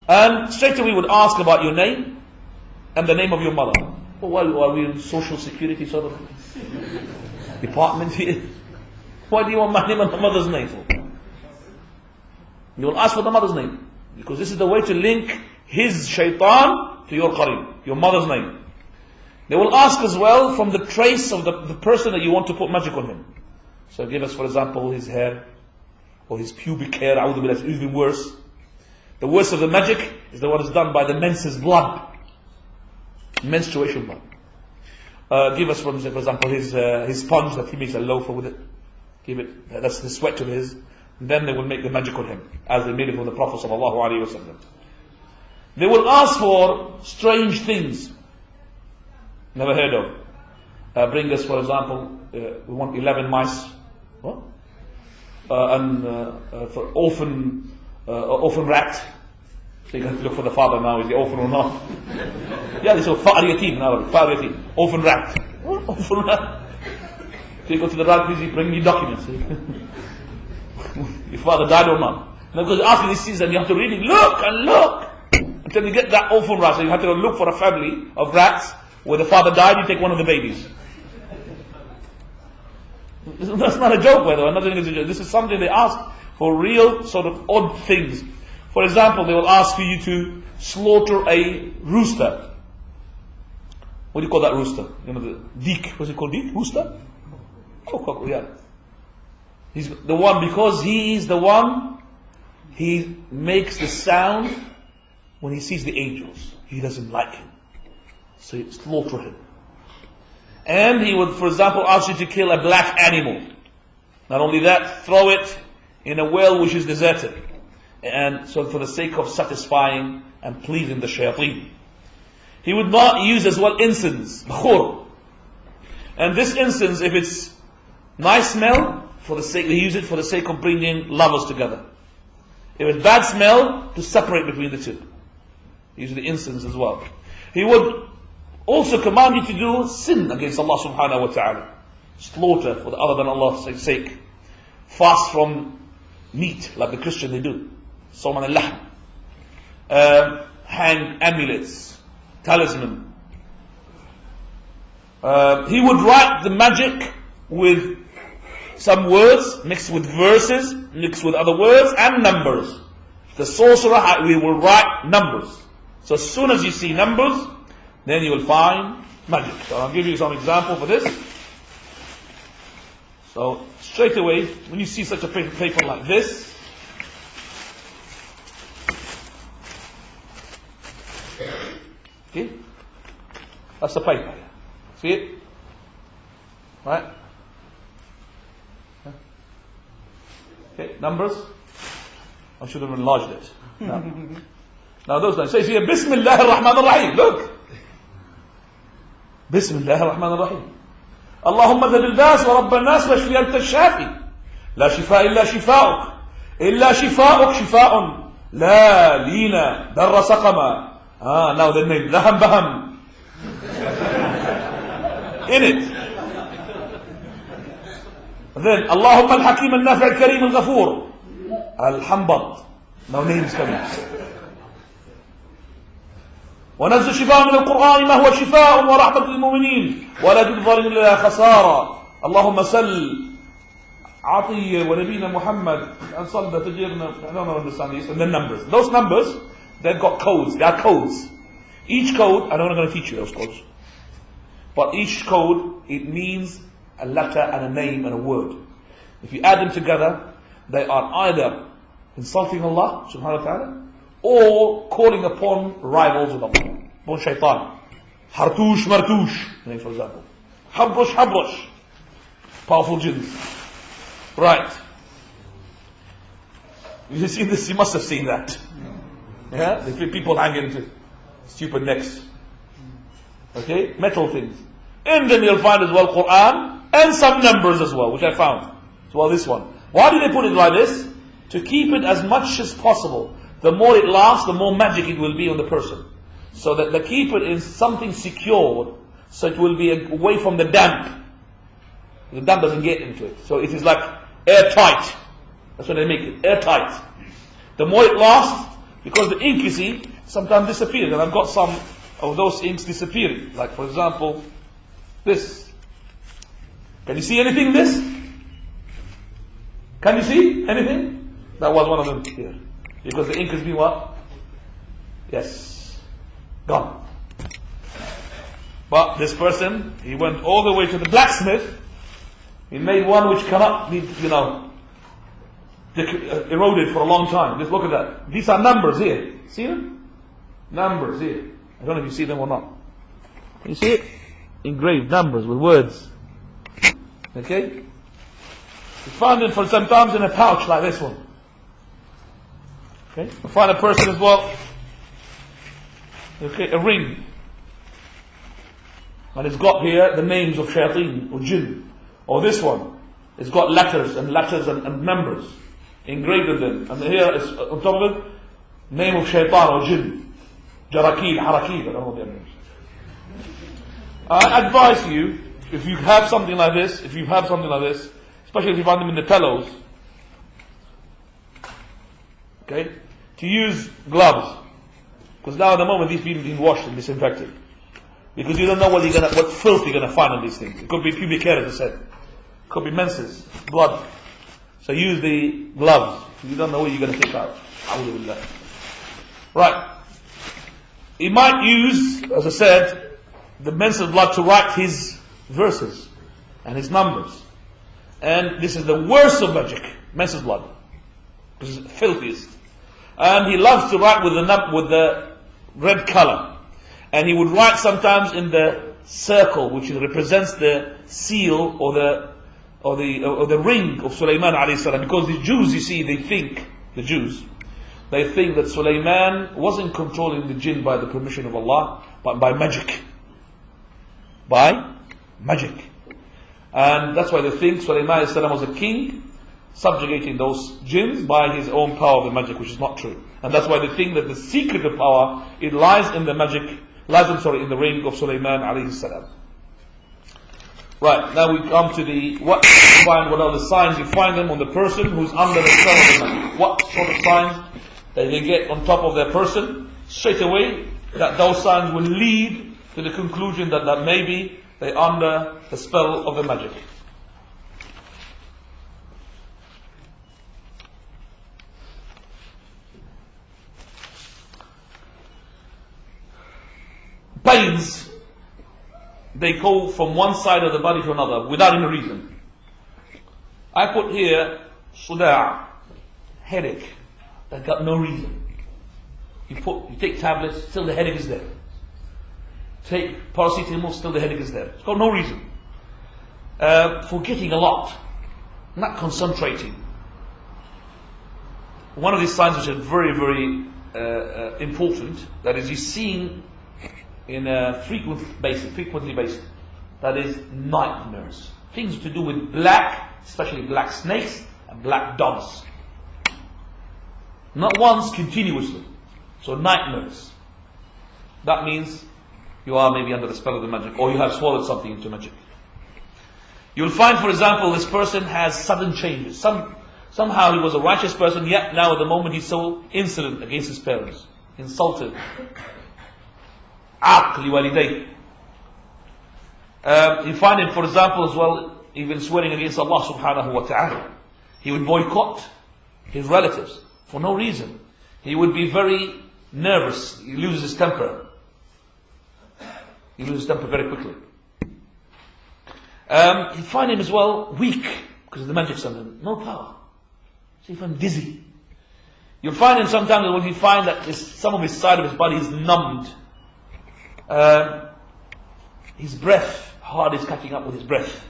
And straight away would ask about your name and the name of your mother. Well, are we in social security sort of department here? Why do you want my name and my mother's name for? You will ask for the mother's name, because this is the way to link his shaitan to your qareeb, your mother's name. They will ask as well from the trace of the person that you want to put magic on him. So give us, for example, his hair, or his pubic hair. A'udhu billah, it's even worse. The worst of the magic is the one that's done by the menses blood. Menstruation blood. Give us, for example, his sponge that he makes a loafer with it. Give it, that's the sweat of his. And then they will make the magic on him, as they made it for the Prophet ﷺ. They will ask for strange things, never heard of. Bring us, for example, we want 11 mice. What? And for orphan rat. So you have to look for the father now, is he orphan or not? Yeah, they say fa'ar yatim now, fa'ar yatim. Orphan rat. What? Orphan rat. So you go to the rat, please bring me documents. Your father died or not? And because after this season, you have to really look and look until you get that orphan rat. So you have to look for a family of rats where the father died. You take one of the babies. That's not a joke, by the way. I'm not doing it as a joke. This is something they ask for, real sort of odd things. For example, they will ask for you to slaughter a rooster. What do you call that rooster? You know, the deek. What's it called? Deek? Rooster? Oh, yeah. He's the one, because he's the one, he makes the sound when he sees the angels. He doesn't like him. So you slaughter him. And he would, for example, ask you to kill a black animal. Not only that, throw it in a well which is deserted. And so for the sake of satisfying and pleasing the shayateen. He would not use as well incense, bakhur. And this incense, if it's nice smell, for the sake, they use it for the sake of bringing lovers together. If it's bad smell, to separate between the two. Use the incense as well. He would also command you to do sin against Allah subhanahu wa ta'ala. Slaughter for the other than Allah's sake. Fast from meat, like the Christian they do. Sawm al-lahm. Hang amulets, talisman. He would write the magic with some words, mixed with verses, mixed with other words, and numbers. The sorcerer, we will write numbers. So as soon as you see numbers, then you will find magic. So I'll give you some example for this. So straight away, when you see such a paper like this, okay, that's the paper. See it? Right? Okay, numbers. I should have enlarged it. Now those lines. Say here, Bismillah ar-Rahman ar-Rahim. Look. Bismillah ar-Rahman ar-Rahim. Allahumma dhab al-bas wa rabb al-nas wa shfi anta al-shafi. La shifa illa shifa'uk. Illa shifa'uk shifa'un. La lina darra saqama. Now the name. Laham baham. In it. Then, Allahumma al-Hakim al-Nafi' al-Kareem al-Ghafoor. Al-Hambat. Now names coming. ونزل شفاء من القرآن ما هو شفاء ورحمة للمؤمنين ولا تظلم إلا خسارة اللهم سل عطية ونبينا محمد and صل تجيرنا. I don't understand these. And the numbers. Those numbers, they've got codes. They are codes. Each code, I'm not going to teach you those codes. But each code, it means a letter and a name and a word. If you add them together, they are either insulting Allah subhanahu wa ta'ala or calling upon rivals of Allah. Upon shaitan. Hartush martush, for example. Habrush habrush. Powerful jinns. Right. You see this, you must have seen that. Yeah? The people hang into stupid necks. Okay? Metal things. And then you'll find as well Quran and some numbers as well, which I found. So well, this one. Why do they put it like this? To keep it as much as possible. The more it lasts, the more magic it will be on the person. So that they keep it in something secured, so it will be away from the damp. The damp doesn't get into it. So it is like airtight. That's what they make it, airtight. The more it lasts, Because the ink, you see, sometimes disappears. And I've got some of those inks disappearing. Like, for example, this. Can you see anything in this? Can you see anything? That was one of them here. Because the ink has been what? Yes. Gone. But this person, he went all the way to the blacksmith. He made one which cannot be, eroded for a long time. Just look at that. These are numbers here. See them? Numbers here. I don't know if you see them or not. Can you see it? Engraved numbers with words. Okay? You find them for sometimes in a pouch like this one. Okay? You find a person as well. Okay, a ring. And it's got here the names of shayateen or jinn. Or this one. It's got letters and numbers engraved in them. And here is on top of it, name of shaitan or jinn. Jarakil, Harakil, I don't know what their names. I advise you, if you have something like this, especially if you find them in the pillows, okay, to use gloves. Because now at the moment these people are being washed and disinfected. Because you don't know what filth you're going to find on these things. It could be pubic hair, as I said. It could be menses, blood. So use the gloves. You don't know what you're going to take out. Right. He might use, as I said, the menses blood to write his verses and his numbers. And this is the worst of magic, menses blood. This is the filthiest. And he loves to write with the red color. And he would write sometimes in the circle, which represents the seal or the ring of Sulaiman alayhi salam. Because the Jews, you see, they think that Sulaiman wasn't controlling the jinn by the permission of Allah, but by magic. By magic. And that's why they think Sulaiman alayhi salam was a king, subjugating those jinns by his own power of the magic, which is not true. And that's why they think that the secret of power, it lies in the in the ring of Sulaiman alayhi salam. Right, now we come to what are the signs you find them on the person who's under the spell of the magic. What sort of signs that they get on top of their person? Straight away, that those signs will lead to the conclusion that maybe they're under the spell of the magic. Pains, they go from one side of the body to another without any reason. I put here suda', headache, that got no reason. You take tablets, still the headache is there. Take paracetamol, still the headache is there. It's got no reason. Forgetting a lot, not concentrating. One of these signs which are very, very important, that is, you're seeing in a frequently based, that is nightmares. Things to do with black, especially black snakes and black dogs. Not once, continuously. So nightmares. That means you are maybe under the spell of the magic, or you have swallowed something into magic. You'll find, for example, this person has sudden changes. Somehow he was a righteous person, yet now at the moment he's so insolent against his parents, insulted. You find him, for example, as well, even swearing against Allah subhanahu wa ta'ala. He would boycott his relatives for no reason. He would be very nervous. He loses his temper. He loses his temper very quickly. You find him as well weak because of the magic on him. No power. So you find him dizzy. You'll find him sometimes when you find that some of his side of his body is numbed. His breath, heart is catching up with his breath.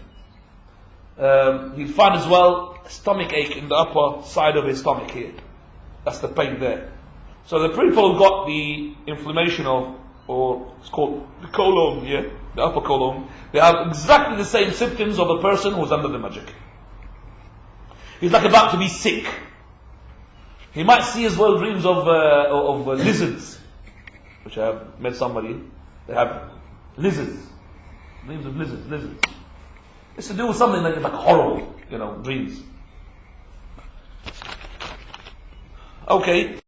You'll find as well a stomach ache in the upper side of his stomach here. That's the pain there. So the people who got the inflammation or it's called the colon here, the upper colon, they have exactly the same symptoms of the person who's under the magic. He's like about to be sick. He might see as well dreams of lizards, which I have met somebody. They have lizards, dreams of lizards. It's to do with something like horrible, dreams. Okay.